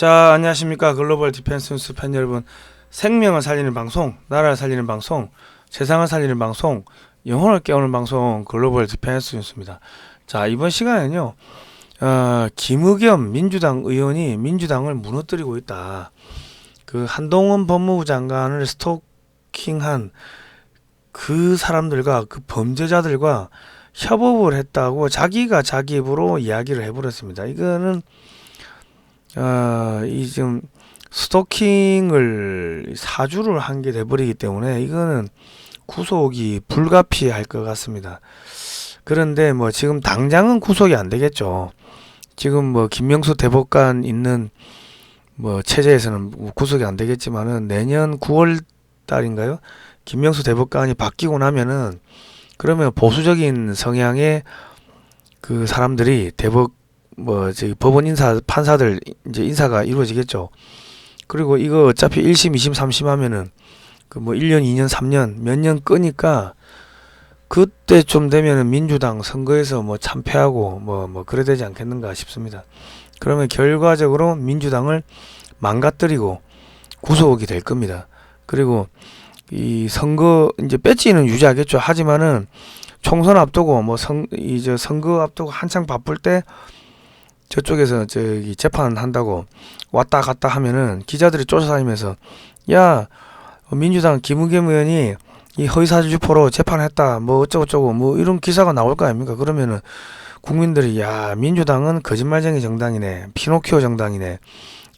자, 안녕하십니까. 글로벌 디펜스 뉴스 팬 여러분. 생명을 살리는 방송, 나라를 살리는 방송, 세상을 살리는 방송, 영혼을 깨우는 방송, 글로벌 디펜스 뉴스입니다. 자, 이번 시간에는요, 김의겸 민주당 의원이 민주당을 무너뜨리고 있다. 그 한동훈 법무부 장관을 스토킹한 그 사람들과 그 범죄자들과 협업을 했다고 자기가 자기 입으로 이야기를 해버렸습니다. 이거는 이 지금 스토킹을 사주를 한 게 돼버리기 때문에 이거는 구속이 불가피할 것 같습니다. 그런데 뭐 지금 당장은 구속이 안 되겠죠. 지금 뭐 김명수 대법관 있는 뭐 체제에서는 구속이 안 되겠지만은 내년 9월 달인가요? 김명수 대법관이 바뀌고 나면은 그러면 보수적인 성향의 그 사람들이 저기 법원 판사들 이제 인사가 이루어지겠죠. 그리고 이거 어차피 1심, 2심, 3심 하면은 그 뭐 1년, 2년, 3년 몇 년 끄니까 그때 좀 되면은 민주당 선거에서 뭐 참패하고 뭐 그래야 되지 않겠는가 싶습니다. 그러면 결과적으로 민주당을 망가뜨리고 구속이 될 겁니다. 그리고 이 선거 이제 배지는 유지하겠죠. 하지만은 총선 앞두고 이제 선거 앞두고 한창 바쁠 때 저쪽에서 저기 재판한다고 왔다 갔다 하면은 기자들이 쫓아다니면서 야, 민주당 김의겸 의원이 이 허위사실 유포로 재판했다 뭐 어쩌고저쩌고 뭐 이런 기사가 나올 거 아닙니까? 그러면은 국민들이 야, 민주당은 거짓말쟁이 정당이네, 피노키오 정당이네,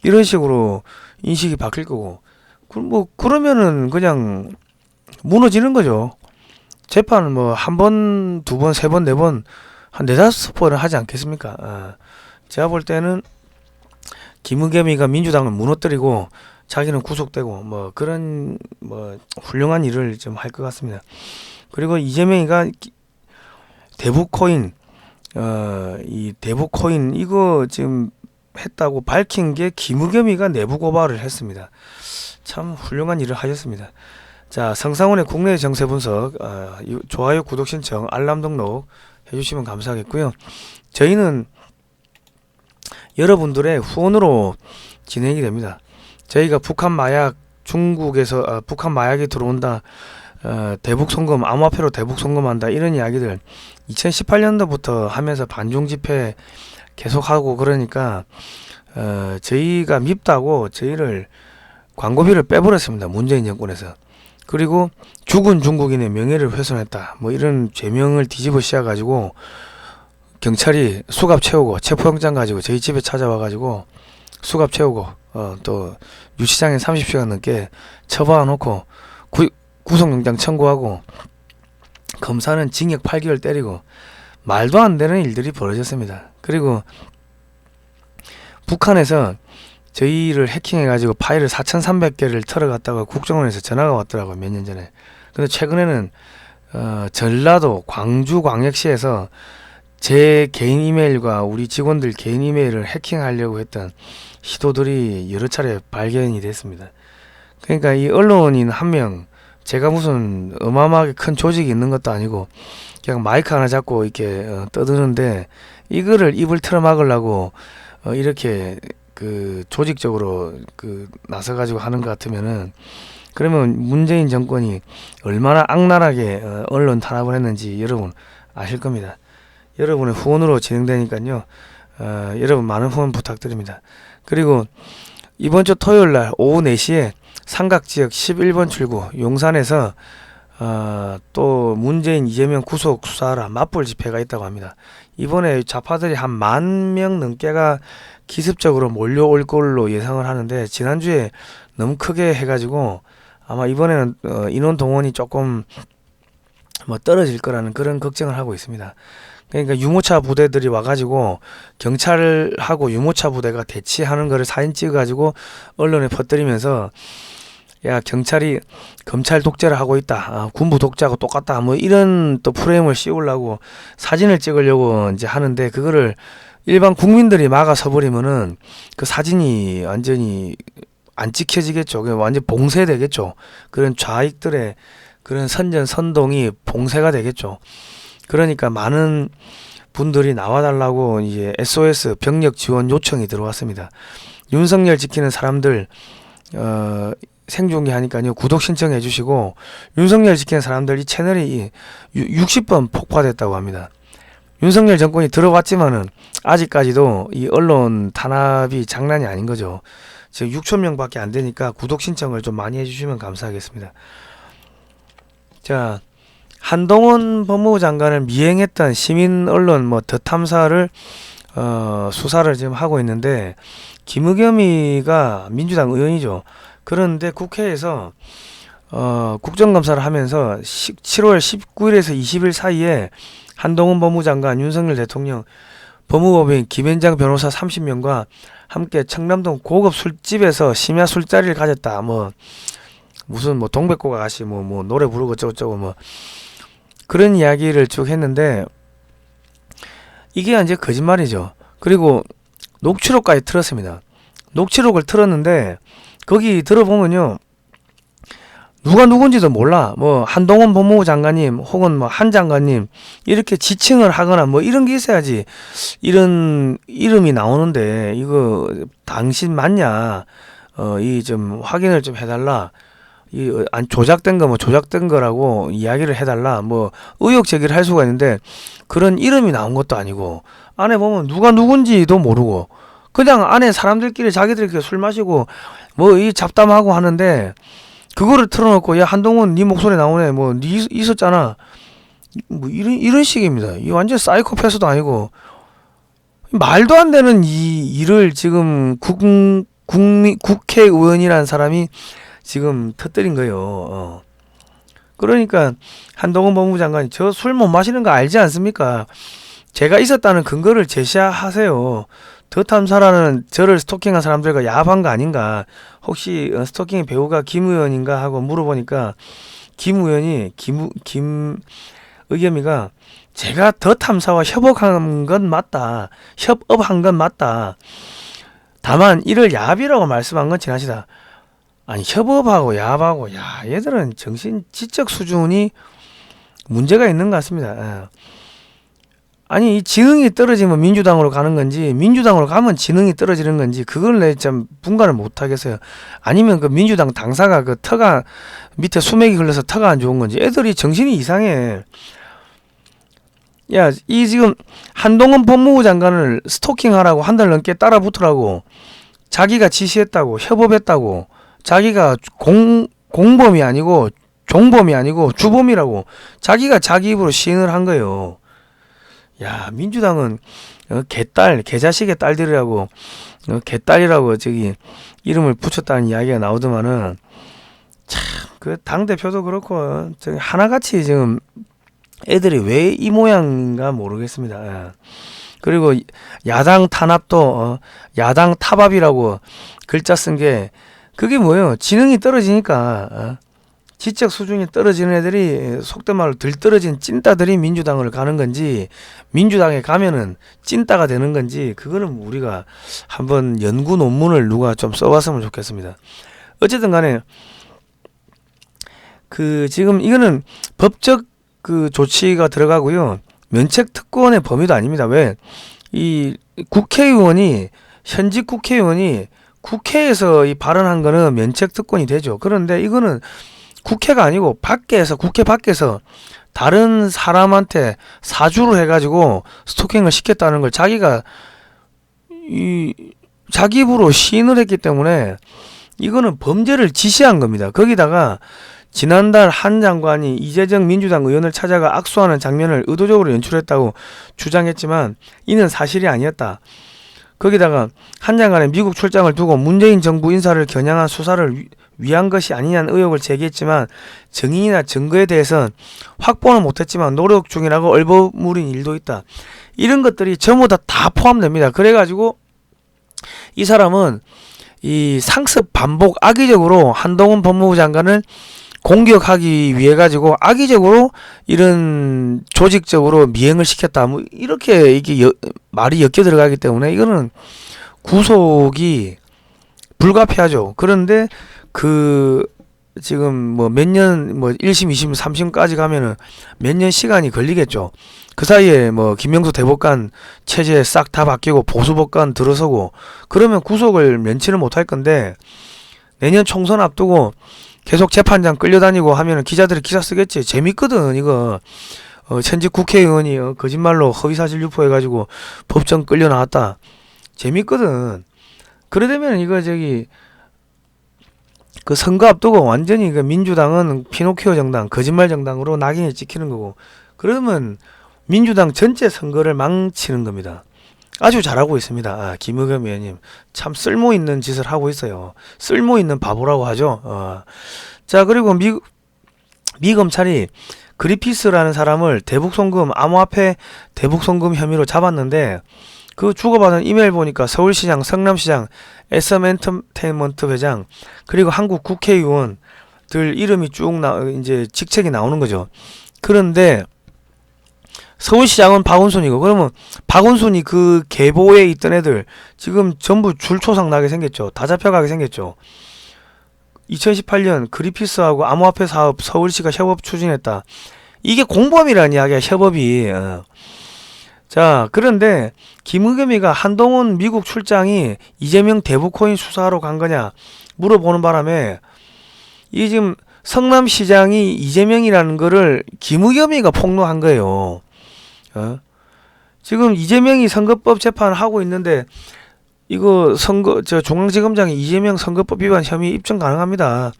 이런 식으로 인식이 바뀔 거고, 그러면은 그냥 무너지는 거죠. 재판은 뭐 한 번, 두 번, 세 번, 네 번, 한 네다섯 번을 하지 않겠습니까? 제가 볼 때는 김의겸이가 민주당을 무너뜨리고 자기는 구속되고 뭐 그런 뭐 훌륭한 일을 좀 할 것 같습니다. 그리고 이재명이가 대북코인 이 대북코인 이거 지금 했다고 밝힌 게 김의겸이가 내부 고발을 했습니다. 참 훌륭한 일을 하셨습니다. 자, 성상훈의 국내 정세 분석, 좋아요, 구독 신청, 알람 등록 해주시면 감사하겠고요. 저희는 여러분들의 후원으로 진행이 됩니다. 저희가 북한 마약, 중국에서 북한 마약이 들어온다, 대북 송금, 암호화폐로 대북 송금한다, 이런 이야기들 2018년도부터 하면서 반중 집회 계속하고 그러니까 저희가 밉다고 저희를 광고비를 빼버렸습니다. 문재인 정권에서. 그리고 죽은 중국인의 명예를 훼손했다, 뭐 이런 죄명을 뒤집어 씌워가지고 경찰이 수갑 채우고 체포영장 가지고 저희 집에 찾아와 가지고 수갑 채우고 또 유치장에 30시간 넘게 처박아 놓고 구속영장 청구하고 검사는 징역 8개월 때리고 말도 안 되는 일들이 벌어졌습니다. 그리고 북한에서 저희를 해킹해 가지고 파일을 4,300개를 털어갔다가 국정원에서 전화가 왔더라고요, 몇 년 전에. 근데 최근에는 전라도 광주광역시에서 제 개인 이메일과 우리 직원들 개인 이메일을 해킹하려고 했던 시도들이 여러 차례 발견이 됐습니다. 그러니까 이 언론인 한 명, 제가 무슨 어마어마하게 큰 조직이 있는 것도 아니고 그냥 마이크 하나 잡고 이렇게 떠드는데 이거를 입을 틀어막으려고 이렇게 그 조직적으로 나서가지고 하는 것 같으면은, 그러면 문재인 정권이 얼마나 악랄하게 언론 탄압을 했는지 여러분 아실 겁니다. 여러분의 후원으로 진행되니까요. 여러분 많은 후원 부탁드립니다. 그리고 이번 주 토요일날 오후 4시에 삼각지역 11번 출구 용산에서 또 문재인 이재명 구속 수사하라 맞불 집회가 있다고 합니다. 이번에 좌파들이 한 10,000명 넘게가 기습적으로 몰려올 걸로 예상을 하는데, 지난주에 너무 크게 해가지고 아마 이번에는 인원 동원이 조금 뭐 떨어질 거라는 그런 걱정을 하고 있습니다. 그러니까 유모차 부대들이 와가지고 경찰하고 유모차 부대가 대치하는 거를 사진 찍어가지고 언론에 퍼뜨리면서 야, 경찰이 검찰 독재를 하고 있다, 군부 독재하고 똑같다, 뭐 이런 또 프레임을 씌우려고 사진을 찍으려고 이제 하는데, 그거를 일반 국민들이 막아서 버리면은 그 사진이 완전히 안 찍혀지겠죠. 완전 봉쇄되겠죠. 그런 좌익들의 그런 선전 선동이 봉쇄가 되겠죠. 그러니까 많은 분들이 나와달라고 이제 SOS 병력 지원 요청이 들어왔습니다. 윤석열 지키는 사람들 생중계 하니까요, 구독 신청해 주시고, 윤석열 지키는 사람들 이 채널이 60번 폭파됐다고 합니다. 윤석열 정권이 들어왔지만은 아직까지도 이 언론 탄압이 장난이 아닌 거죠. 지금 6,000명밖에 안 되니까 구독 신청을 좀 많이 해주시면 감사하겠습니다. 자, 한동훈 법무부 장관을 미행했던 시민 언론 더 탐사를 수사를 지금 하고 있는데, 김의겸이가 민주당 의원이죠. 그런데 국회에서 국정감사를 하면서 7월 19일에서 20일 사이에 한동훈 법무부 장관, 윤석열 대통령, 법무법인 김현장 변호사 30명과 함께 청남동 고급 술집에서 심야 술자리를 가졌다. 무슨 동백꽃 아가씨 노래 부르고 저쩌고 그런 이야기를 쭉 했는데, 이게 이제 거짓말이죠. 그리고 녹취록까지 틀었습니다. 녹취록을 틀었는데 거기 들어보면요, 누가 누군지도 몰라. 한동훈 법무부 장관님 혹은 한 장관님 이렇게 지칭을 하거나 이런 게 있어야지 이런 이름이 나오는데, 이거 당신 맞냐? 이 좀 확인을 좀 해달라. 안 조작된 거 조작된 거라고 이야기를 해달라. 의혹 제기를 할 수가 있는데, 그런 이름이 나온 것도 아니고, 안에 보면 누가 누군지도 모르고 그냥 안에 사람들끼리 자기들끼리 술 마시고 이 잡담하고 하는데, 그거를 틀어놓고, 야 한동훈 네 목소리 나오네, 네 있었잖아, 이런 식입니다. 이 완전 사이코패스도 아니고 말도 안 되는 이 일을 지금 국회의원이라는 사람이 지금 터뜨린 거예요. 그러니까 한동훈 법무부 장관이 저 술 못 마시는 거 알지 않습니까? 제가 있었다는 근거를 제시하세요. 더 탐사라는 저를 스토킹한 사람들과 야합한 거 아닌가? 혹시 스토킹의 배우가 김 의원인가 하고 물어보니까, 김 의원이 김의겸이가 제가 더 탐사와 협업한 건 맞다. 다만 이를 야합이라고 말씀한 건 지나치다. 아니, 협업하고 야합하고, 얘들은 정신 지적 수준이 문제가 있는 것 같습니다. 아니, 이 지능이 떨어지면 민주당으로 가는 건지, 민주당으로 가면 지능이 떨어지는 건지, 그걸 내 참 분간을 못 하겠어요. 아니면 그 민주당 당사가 그 터가 밑에 수맥이 흘러서 터가 안 좋은 건지, 애들이 정신이 이상해. 야, 이 지금 한동훈 법무부 장관을 스토킹하라고 한 달 넘게 따라 붙으라고, 자기가 지시했다고, 협업했다고, 자기가 공범이 아니고 종범이 아니고 주범이라고 자기가 자기 입으로 시인을 한 거예요. 야, 민주당은 개자식의 딸들이라고 개딸이라고 저기 이름을 붙였다는 이야기가 나오더만은, 참 그 당대표도 그렇고 저기 하나같이 지금 애들이 왜 이 모양인가 모르겠습니다. 그리고 야당 탄압도 야당 타밥이라고 글자 쓴 게, 그게 뭐예요? 지능이 떨어지니까 지적 수준이 떨어지는 애들이 속된 말로 덜 떨어진 찐따들이 민주당을 가는 건지, 민주당에 가면은 찐따가 되는 건지, 그거는 우리가 한번 연구 논문을 누가 좀 써봤으면 좋겠습니다. 어쨌든 간에 지금 이거는 법적 조치가 들어가고요, 면책 특권의 범위도 아닙니다. 왜? 이 국회의원이, 현직 국회의원이 국회에서 이 발언한 거는 면책 특권이 되죠. 그런데 이거는 국회가 아니고 국회 밖에서 다른 사람한테 사주를 해가지고 스토킹을 시켰다는 걸 자기가 자기 입으로 시인을 했기 때문에 이거는 범죄를 지시한 겁니다. 거기다가 지난달 한 장관이 이재정 민주당 의원을 찾아가 악수하는 장면을 의도적으로 연출했다고 주장했지만 이는 사실이 아니었다. 거기다가 한 장관의 미국 출장을 두고 문재인 정부 인사를 겨냥한 수사를 위한 것이 아니냐는 의혹을 제기했지만, 증인이나 증거에 대해서는 확보는 못했지만 노력 중이라고 얼버무린 일도 있다. 이런 것들이 전부 다 포함됩니다. 그래가지고 이 사람은 이 상습 반복 악의적으로 한동훈 법무부 장관을 공격하기 위해 가지고 악의적으로 이런 조직적으로 미행을 시켰다. 이렇게 이게 말이 엮여 들어가기 때문에 이거는 구속이 불가피하죠. 그런데 지금 뭐 몇 년, 뭐 1심, 2심, 3심까지 가면은 몇 년 시간이 걸리겠죠. 그 사이에 뭐 김명수 대법관 체제 싹 다 바뀌고 보수법관 들어서고 그러면 구속을 면치는 못할 건데, 내년 총선 앞두고 계속 재판장 끌려다니고 하면은 기자들이 기사 쓰겠지. 재밌거든 이거. 현직 국회의원이 거짓말로 허위사실 유포해가지고 법정 끌려 나왔다. 재밌거든. 그래 되면 이거 그 선거 앞두고 완전히 그 민주당은 피노키오 정당, 거짓말 정당으로 낙인이 찍히는 거고, 그러면 민주당 전체 선거를 망치는 겁니다. 아주 잘하고 있습니다. 김의겸 의원님 참 쓸모있는 짓을 하고 있어요. 쓸모있는 바보라고 하죠. 자, 그리고 미 검찰이 그리피스라는 사람을 대북송금, 암호화폐 대북송금 혐의로 잡았는데, 그 주고받은 이메일 보니까 서울시장, 성남시장, SM 엔터테인먼트 회장, 그리고 한국 국회의원들 이름이 쭉 이제 직책이 나오는 거죠. 그런데 서울시장은 박원순이고, 그러면 박원순이 그 계보에 있던 애들 지금 전부 줄초상 나게 생겼죠. 다 잡혀가게 생겼죠. 2018년 그리피스하고 암호화폐 사업 서울시가 협업 추진했다. 이게 공범이라는 이야기야, 협업이. 자, 그런데 김의겸이가 한동훈 미국 출장이 이재명 대북코인 수사하러 간 거냐 물어보는 바람에, 이 지금 성남시장이 이재명이라는 거를 김의겸이가 폭로한 거예요. 지금 이재명이 선거법 재판을 하고 있는데, 이거 중앙지검장이 이재명 선거법 위반 혐의 입증 가능합니다.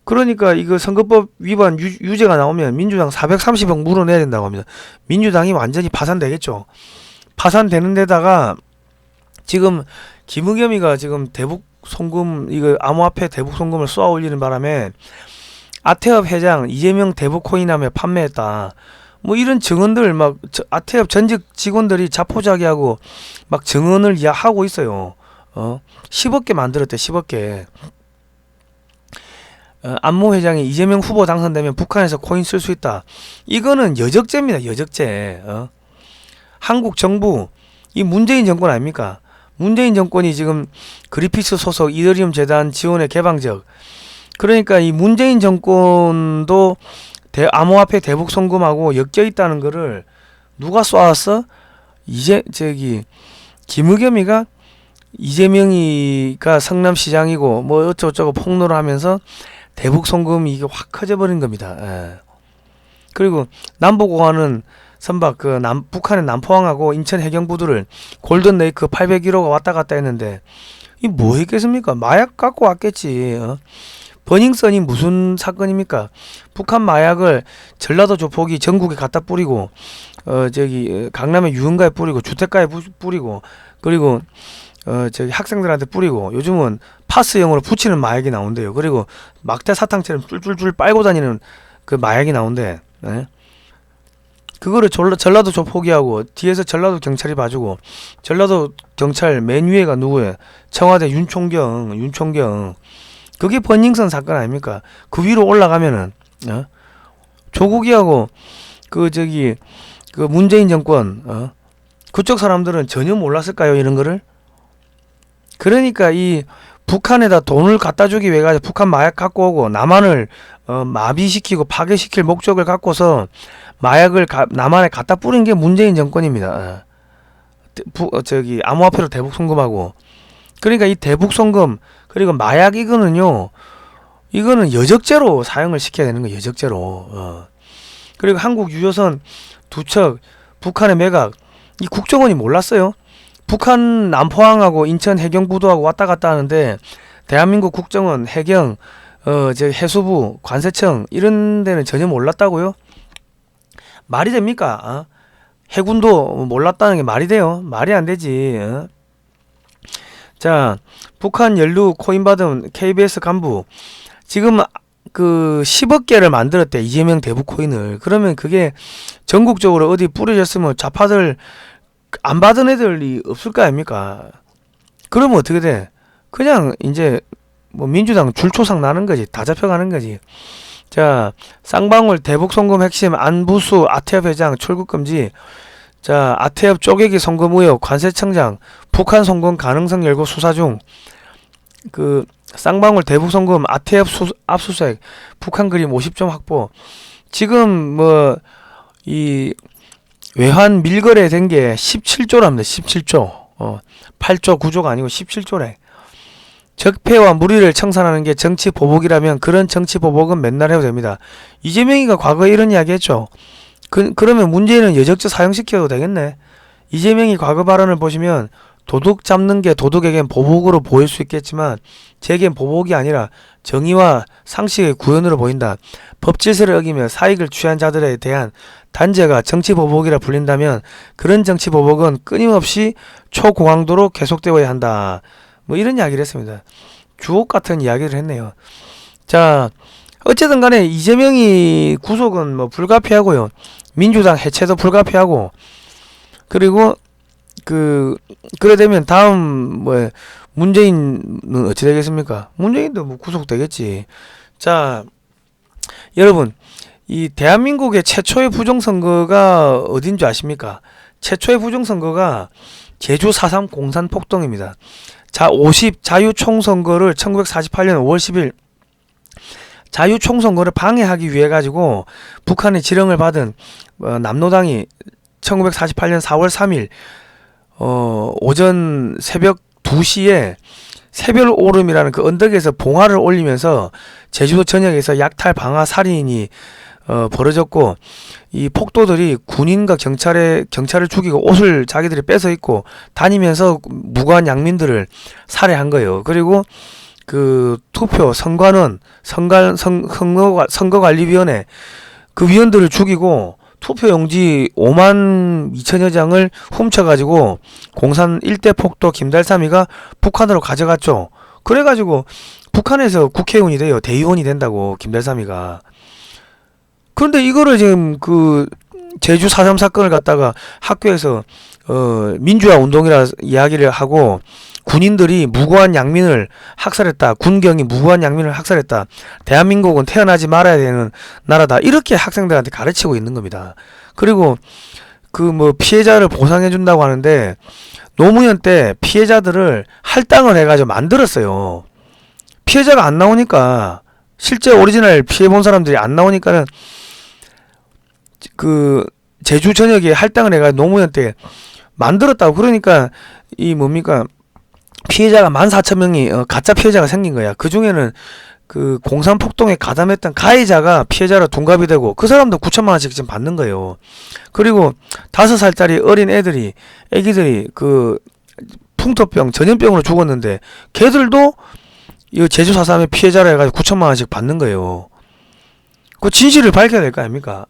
그러니까 이거 선거법 위반 유죄가 나오면 민주당 430억 물어내야 된다고 합니다. 민주당이 완전히 파산되겠죠. 파산되는 데다가 지금 김의겸이가 지금 대북 송금, 이거 암호화폐 대북 송금을 쏘아 올리는 바람에 아태업 회장 이재명 대북 코인함에 판매했다. 뭐 이런 증언들 막 아태업 전직 직원들이 자포자기하고 막 증언을 하고 있어요. 10억 개 만들었대, 10억 개. 안모 회장이 이재명 후보 당선되면 북한에서 코인 쓸 수 있다. 이거는 여적죄입니다, 여적죄. 한국 정부, 이 문재인 정권 아닙니까? 문재인 정권이 지금 그리피스 소속 이더리움 재단 지원의 개방적. 그러니까 이 문재인 정권도 암호화폐 대북 송금하고 엮여 있다는 거를 누가 쏘았어? 김의겸이가 이재명이가 성남시장이고 뭐 어쩌고저쩌고 폭로를 하면서 대북 송금이 이게 확 커져버린 겁니다. 그리고 남북공화는 선박 북한의 남포항하고 인천 해경부두를 골든레이크 801호가 왔다 갔다 했는데, 이 뭐 했겠습니까? 마약 갖고 왔겠지. 버닝썬이 무슨 사건입니까? 북한 마약을 전라도 조폭이 전국에 갖다 뿌리고, 강남의 유흥가에 뿌리고, 주택가에 뿌리고, 그리고 학생들한테 뿌리고, 요즘은 파스형으로 붙이는 마약이 나온대요. 그리고 막대 사탕처럼 쫄쫄쫄 빨고 다니는 그 마약이 나온대. 그거를 전라도 조폭이하고 뒤에서 전라도 경찰이 봐주고, 전라도 경찰 맨 위에가 누구예요? 청와대 윤총경. 그게 버닝썬 사건 아닙니까? 그 위로 올라가면은 조국이하고 그 문재인 정권 그쪽 사람들은 전혀 몰랐을까요, 이런 거를? 그러니까 이 북한에다 돈을 갖다 주기 위해 가지고 북한 마약 갖고 오고 남한을 마비시키고 파괴시킬 목적을 갖고서 마약을 남한에 갖다 뿌린 게 문재인 정권입니다. 암호화폐로 대북 송금하고. 그러니까 이 대북 송금 그리고 마약 이거는 여적죄로 사용을 시켜야 되는 거예요. 여적죄로. 그리고 한국 유조선 두 척 북한의 매각, 이 국정원이 몰랐어요. 북한 남포항하고 인천 해경부두하고 왔다 갔다 하는데 대한민국 국정원, 해경, 해수부, 관세청 이런 데는 전혀 몰랐다고요? 말이 됩니까? 해군도 몰랐다는 게 말이 돼요? 말이 안 되지. 자, 북한 연루 코인 받은 KBS 간부 지금 그 10억 개를 만들었대, 이재명 대북 코인을. 그러면 그게 전국적으로 어디 뿌려졌으면 좌파들 안 받은 애들이 없을 거 아닙니까? 그러면 어떻게 돼? 그냥 이제 뭐 민주당 줄초상 나는 거지. 다 잡혀가는 거지. 자, 쌍방울 대북 송금 핵심 안부수 아태업 회장 출국 금지. 자, 아태업 쪼개기 송금 의혹 관세청장 북한 송금 가능성 열고 수사 중. 그 쌍방울 대북송금 아태압 압수수색 북한 그림 50점 확보. 지금 뭐 이 외환 밀거래 된 게 17조랍니다. 17조. 8조 9조가 아니고 17조래. 적폐와 무리를 청산하는 게 정치 보복이라면 그런 정치 보복은 맨날 해도 됩니다. 이재명이가 과거에 이런 이야기 했죠. 그러면 문재인은 여적죄 사형시켜도 되겠네. 이재명이 과거 발언을 보시면 도둑 잡는 게 도둑에겐 보복으로 보일 수 있겠지만 제겐 보복이 아니라 정의와 상식의 구현으로 보인다. 법질서를 어기며 사익을 취한 자들에 대한 단죄가 정치 보복이라 불린다면 그런 정치 보복은 끊임없이 초고강도로 계속되어야 한다. 뭐 이런 이야기를 했습니다. 주옥 같은 이야기를 했네요. 자, 어쨌든 간에 이재명이 구속은 뭐 불가피하고요. 민주당 해체도 불가피하고, 그리고 그래 되면 다음 뭐 문재인은 어찌 되겠습니까? 문재인도 뭐 구속되겠지. 자, 여러분, 이 대한민국의 최초의 부정선거가 어딘 줄 아십니까? 최초의 부정선거가 제주 4.3 공산 폭동입니다. 자, 50 자유총선거를 1948년 5월 10일 자유총선거를 방해하기 위해 가지고 북한의 지령을 받은 남노당이 1948년 4월 3일 오전 새벽 2시에 새별오름이라는 그 언덕에서 봉화를 올리면서 제주도 전역에서 약탈 방화 살인이 벌어졌고, 이 폭도들이 군인과 경찰을 죽이고 옷을 자기들이 뺏어 입고 다니면서 무고한 양민들을 살해한 거예요. 그리고 그 투표 선관원 선거관리위원회 그 위원들을 죽이고 투표용지 5만 2천여 장을 훔쳐가지고 공산 일대 폭도 김달삼이가 북한으로 가져갔죠. 그래가지고 북한에서 국회의원이 돼요. 대의원이 된다고, 김달삼이가. 그런데 이거를 지금 그 제주 4.3 사건을 갖다가 학교에서 민주화 운동이라 이야기를 하고, 군인들이 무고한 양민을 학살했다, 군경이 무고한 양민을 학살했다, 대한민국은 태어나지 말아야 되는 나라다, 이렇게 학생들한테 가르치고 있는 겁니다. 그리고 그 뭐 피해자를 보상해 준다고 하는데 노무현 때 피해자들을 할당을 해가지고 만들었어요. 피해자가 안 나오니까, 실제 오리지널 피해 본 사람들이 안 나오니까는 그 제주 전역에 할당을 해가지고 노무현 때 만들었다고. 그러니까 이 뭡니까, 피해자가 14,000명이 가짜 피해자가 생긴 거야. 그 중에는 그 공산폭동에 가담했던 가해자가 피해자로 둔갑이 되고 그 사람도 9천만 원씩 지금 받는 거예요. 그리고 5살짜리 어린 애기들이 그 풍토병, 전염병으로 죽었는데 걔들도 이 제주 4.3의 피해자라 해가지고 9천만 원씩 받는 거예요. 그 진실을 밝혀야 될 거 아닙니까?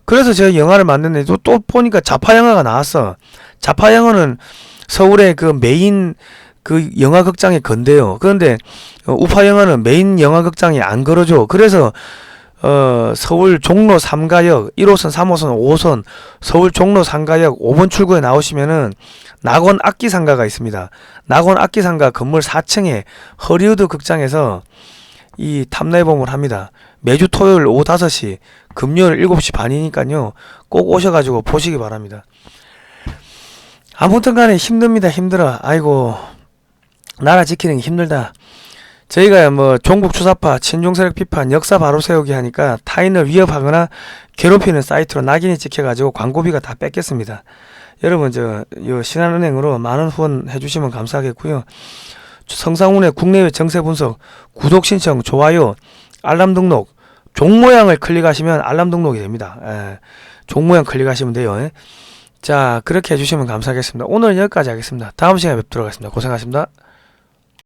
그래서 제가 영화를 만드는데 또 보니까 자파 영화가 나왔어. 자파 영화는 서울의 그 메인 그 영화극장에 건대요. 그런데 우파 영화는 메인 영화극장이 안 걸어줘. 그래서 서울 종로 3가역 1호선 3호선 5호선 서울 종로 3가역 5번 출구에 나오시면은 낙원 악기상가가 있습니다. 낙원 악기상가 건물 4층에 허리우드 극장에서 이 탐내범을 합니다. 매주 토요일 오후 5시, 금요일 7시 반이니까요. 꼭 오셔가지고 보시기 바랍니다. 아무튼 간에 힘듭니다. 힘들어. 아이고, 나라 지키는 게 힘들다. 저희가 뭐 종북 추사파, 친중세력 비판, 역사 바로 세우기 하니까 타인을 위협하거나 괴롭히는 사이트로 낙인이 찍혀가지고 광고비가 다 뺏겼습니다. 여러분 요 신한은행으로 많은 후원 해주시면 감사하겠고요. 성상훈의 국내외 정세 분석, 구독 신청, 좋아요, 알람 등록, 종 모양을 클릭하시면 알람 등록이 됩니다. 종 모양 클릭하시면 돼요. 자, 그렇게 해주시면 감사하겠습니다. 오늘 여기까지 하겠습니다. 다음 시간에 뵙도록 하겠습니다. 고생하셨습니다.